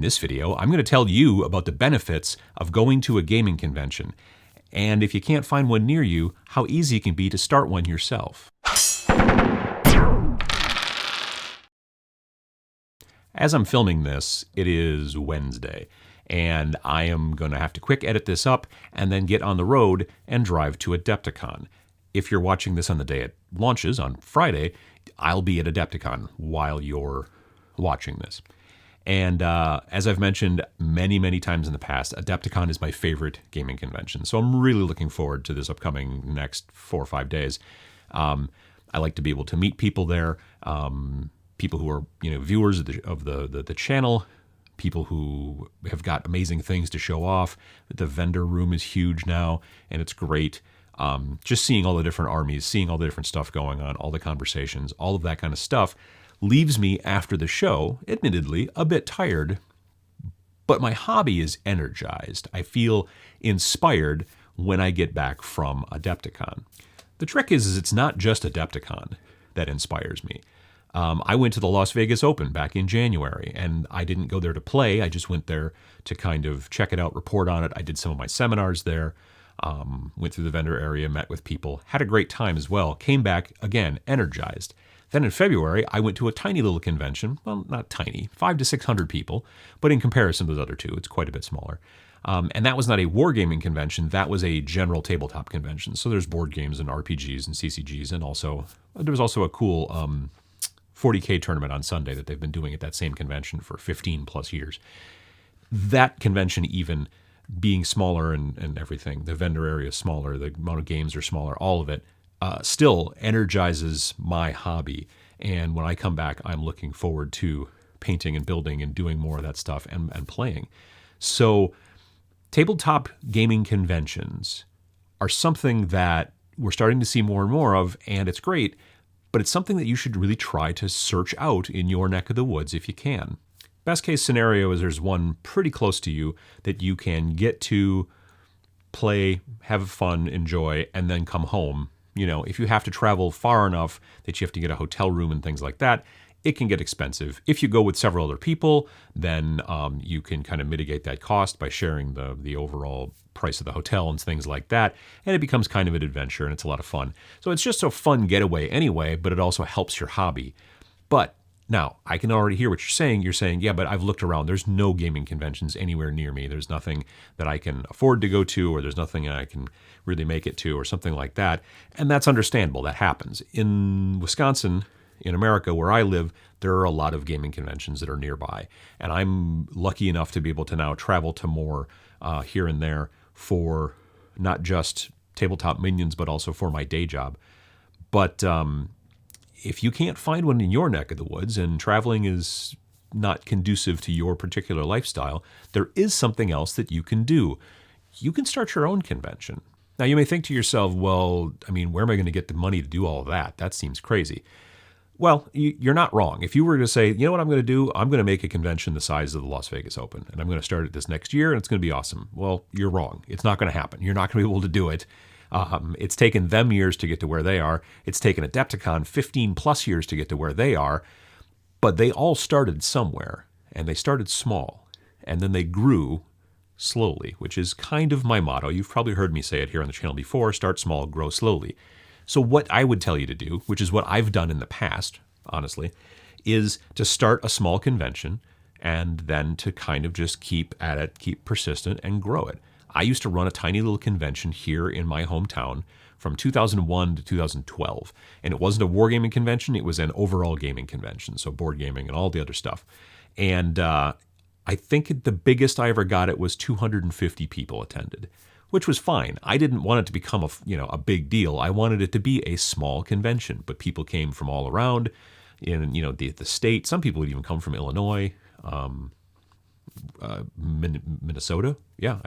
In this video, I'm going to tell you about the benefits of going to a gaming convention, and if you can't find one near you, how easy it can be to start one yourself. As I'm filming this, it is Wednesday, and I am going to have to quick edit this up and then get on the road and drive to Adepticon. If you're watching this on the day it launches, on Friday, I'll be at Adepticon while you're watching this. And as I've mentioned many times in the past, Adepticon is my favorite gaming convention. So I'm really looking forward to this upcoming next 4 or 5 days. I like to be able to meet people there, people who are viewers of the channel, people who have got amazing things to show off. The vendor room is huge now, and it's great. Just seeing all the different armies, seeing all the different stuff going on, all the conversations, all of that kind of stuff leaves me after the show, admittedly, a bit tired, but my hobby is energized. I feel inspired when I get back from Adepticon. The trick is it's not just Adepticon that inspires me. I went to the Las Vegas Open back in January, and I didn't go there to play. I just went there to kind of check it out, report on it. I did some of my seminars there, went through the vendor area, met with people, had a great time as well, came back, again, energized. Then in February, I went to a tiny little convention. Well, not tiny, 500 to 600 people, but in comparison to those other two, it's quite a bit smaller. And that was not a wargaming convention. That was a general tabletop convention. So there's board games and RPGs and CCGs, and also there was also a cool 40K tournament on Sunday that they've been doing at that same convention for 15 plus years. That convention, even being smaller and everything, the vendor area is smaller, the amount of games are smaller, all of it, still energizes my hobby. And when I come back, I'm looking forward to painting and building and doing more of that stuff and playing. So tabletop gaming conventions are something that we're starting to see more and more of, and it's great, but it's something that you should really try to search out in your neck of the woods if you can. Best case scenario is there's one pretty close to you that you can get to, play, have fun, enjoy, and then come home. If you have to travel far enough that you have to get a hotel room and things like that, it can get expensive. If you go with several other people, then you can kind of mitigate that cost by sharing the overall price of the hotel and things like that, and it becomes kind of an adventure, and it's a lot of fun. So it's just a fun getaway anyway, but it also helps your hobby. But now, I can already hear what you're saying. You're saying, yeah, but I've looked around. There's no gaming conventions anywhere near me. There's nothing that I can afford to go to, or there's nothing I can really make it to, or something like that. And that's understandable. That happens. In Wisconsin, in America, where I live, there are a lot of gaming conventions that are nearby. And I'm lucky enough to be able to now travel to more here and there for not just Tabletop Minions, but also for my day job. But if you can't find one in your neck of the woods and traveling is not conducive to your particular lifestyle, there is something else that you can do. You can start your own convention. Now, you may think to yourself, well, where am I going to get the money to do all of that? That seems crazy. Well, you're not wrong. If you were to say, you know what I'm going to do? I'm going to make a convention the size of the Las Vegas Open, and I'm going to start it this next year, and it's going to be awesome. Well, you're wrong. It's not going to happen. You're not going to be able to do it. It's taken them years to get to where they are. It's taken Adepticon 15 plus years to get to where they are. But they all started somewhere, and they started small. And then they grew slowly, which is kind of my motto. You've probably heard me say it here on the channel before: start small, grow slowly. So what I would tell you to do, which is what I've done in the past, honestly, is to start a small convention and then to kind of just keep at it, keep persistent, and grow it. I used to run a tiny little convention here in my hometown from 2001 to 2012. And it wasn't a wargaming convention, it was an overall gaming convention, so board gaming and all the other stuff. And I think the biggest I ever got it was 250 people attended, which was fine. I didn't want it to become a big deal. I wanted it to be a small convention, but people came from all around in the state. Some people would even come from Illinois, Minnesota. Yeah,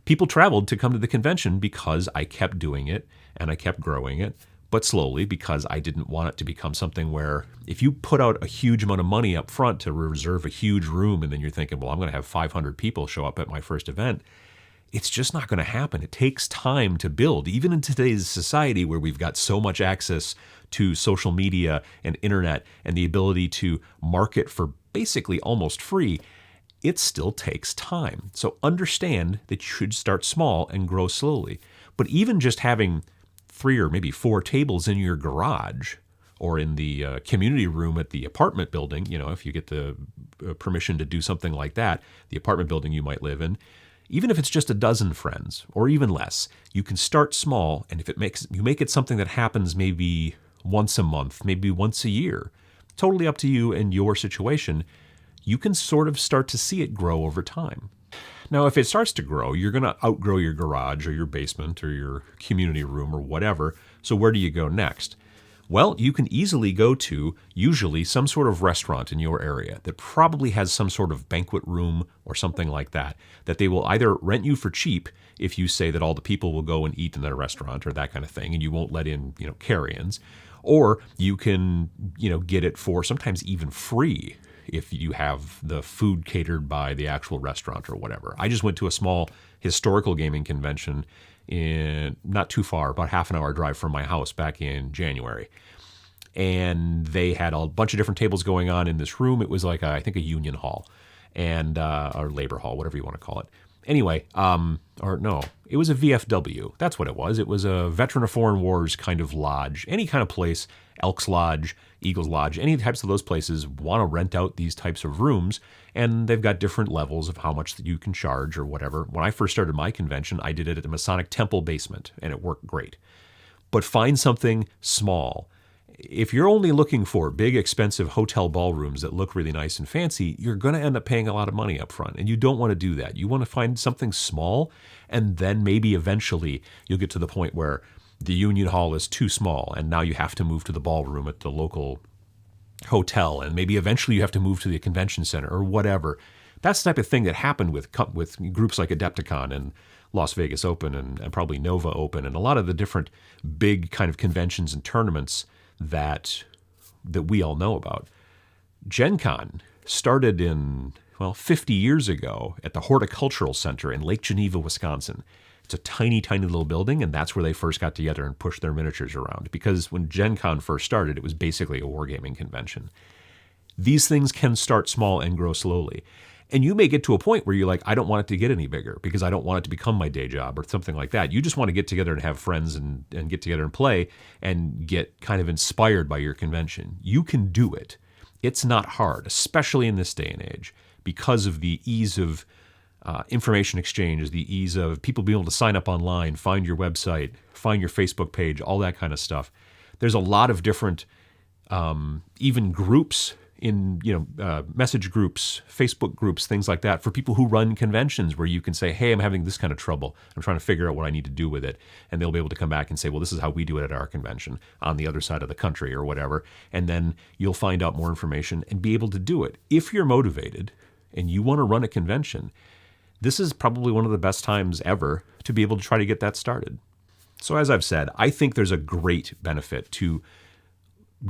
people traveled to come to the convention because I kept doing it and I kept growing it, but slowly, because I didn't want it to become something where if you put out a huge amount of money up front to reserve a huge room and then you're thinking, well, I'm going to have 500 people show up at my first event, it's just not going to happen. It takes time to build. Even in today's society where we've got so much access to social media and internet and the ability to market for basically almost free, it still takes time. So understand that you should start small and grow slowly. But even just having 3 or maybe 4 tables in your garage or in the community room at the apartment building, if you get the permission to do something like that, the apartment building you might live in, even if it's just a dozen friends or even less, you can start small. And if you make it something that happens maybe once a month, maybe once a year, totally up to you and your situation, you can sort of start to see it grow over time. Now, if it starts to grow, you're going to outgrow your garage or your basement or your community room or whatever. So where do you go next? Well, you can easily go to usually some sort of restaurant in your area that probably has some sort of banquet room or something like that they will either rent you for cheap if you say that all the people will go and eat in their restaurant or that kind of thing, and you won't let in, carry-ins, or you can, get it for sometimes even free if you have the food catered by the actual restaurant or whatever. I just went to a small historical gaming convention not too far, about half an hour drive from my house back in January. And they had a bunch of different tables going on in this room. It was like, I think, a union hall and or labor hall, whatever you want to call it. Anyway, it was a VFW. That's what it was. It was a Veteran of Foreign Wars kind of lodge, any kind of place, Elks Lodge, Eagles Lodge, any types of those places want to rent out these types of rooms, and they've got different levels of how much that you can charge or whatever. When I first started my convention, I did it at the Masonic Temple basement, and it worked great. But find something small. If you're only looking for big, expensive hotel ballrooms that look really nice and fancy, you're going to end up paying a lot of money up front, and you don't want to do that. You want to find something small, and then maybe eventually you'll get to the point where the Union Hall is too small, and now you have to move to the ballroom at the local hotel, and maybe eventually you have to move to the convention center or whatever. That's the type of thing that happened with groups like Adepticon and Las Vegas Open and probably Nova Open and a lot of the different big kind of conventions and tournaments that we all know about. Gen Con started 50 years ago at the Horticultural Center in Lake Geneva, Wisconsin. It's a tiny, tiny little building, and that's where they first got together and pushed their miniatures around. Because when Gen Con first started, it was basically a wargaming convention. These things can start small and grow slowly. And you may get to a point where you're like, I don't want it to get any bigger because I don't want it to become my day job or something like that. You just want to get together and have friends and get together and play and get kind of inspired by your convention. You can do it. It's not hard, especially in this day and age, because of the ease of information exchange, the ease of people being able to sign up online, find your website, find your Facebook page, all that kind of stuff. There's a lot of different even groups in message groups, Facebook groups, things like that for people who run conventions where you can say, hey, I'm having this kind of trouble. I'm trying to figure out what I need to do with it. And they'll be able to come back and say, well, this is how we do it at our convention on the other side of the country or whatever. And then you'll find out more information and be able to do it. If you're motivated and you want to run a convention, this is probably one of the best times ever to be able to try to get that started. So as I've said, I think there's a great benefit to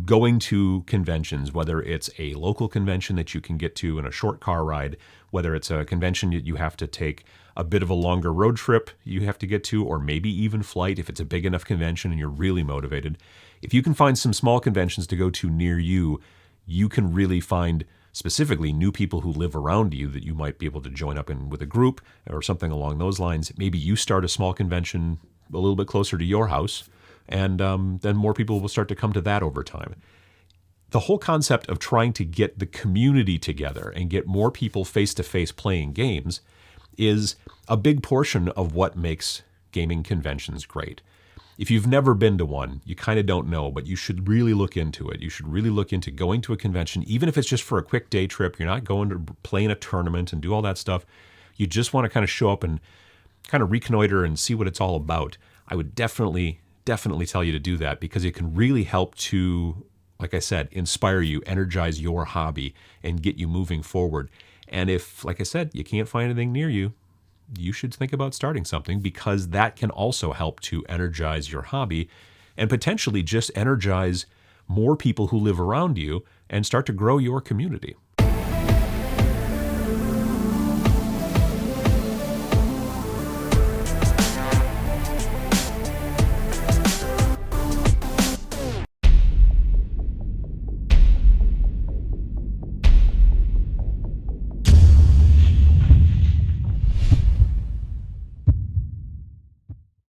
going to conventions, whether it's a local convention that you can get to in a short car ride, whether it's a convention that you have to take a bit of a longer road trip you have to get to, or maybe even flight if it's a big enough convention and you're really motivated. If you can find some small conventions to go to near you, you can really find specifically new people who live around you that you might be able to join up in with a group or something along those lines. Maybe you start a small convention a little bit closer to your house, and then more people will start to come to that over time. The whole concept of trying to get the community together and get more people face-to-face playing games is a big portion of what makes gaming conventions great. If you've never been to one, you kind of don't know, but you should really look into it. You should really look into going to a convention, even if it's just for a quick day trip. You're not going to play in a tournament and do all that stuff. You just want to kind of show up and kind of reconnoiter and see what it's all about. I would definitely tell you to do that because it can really help to, like I said, inspire you, energize your hobby, and get you moving forward. And if, like I said, you can't find anything near you, you should think about starting something because that can also help to energize your hobby and potentially just energize more people who live around you and start to grow your community.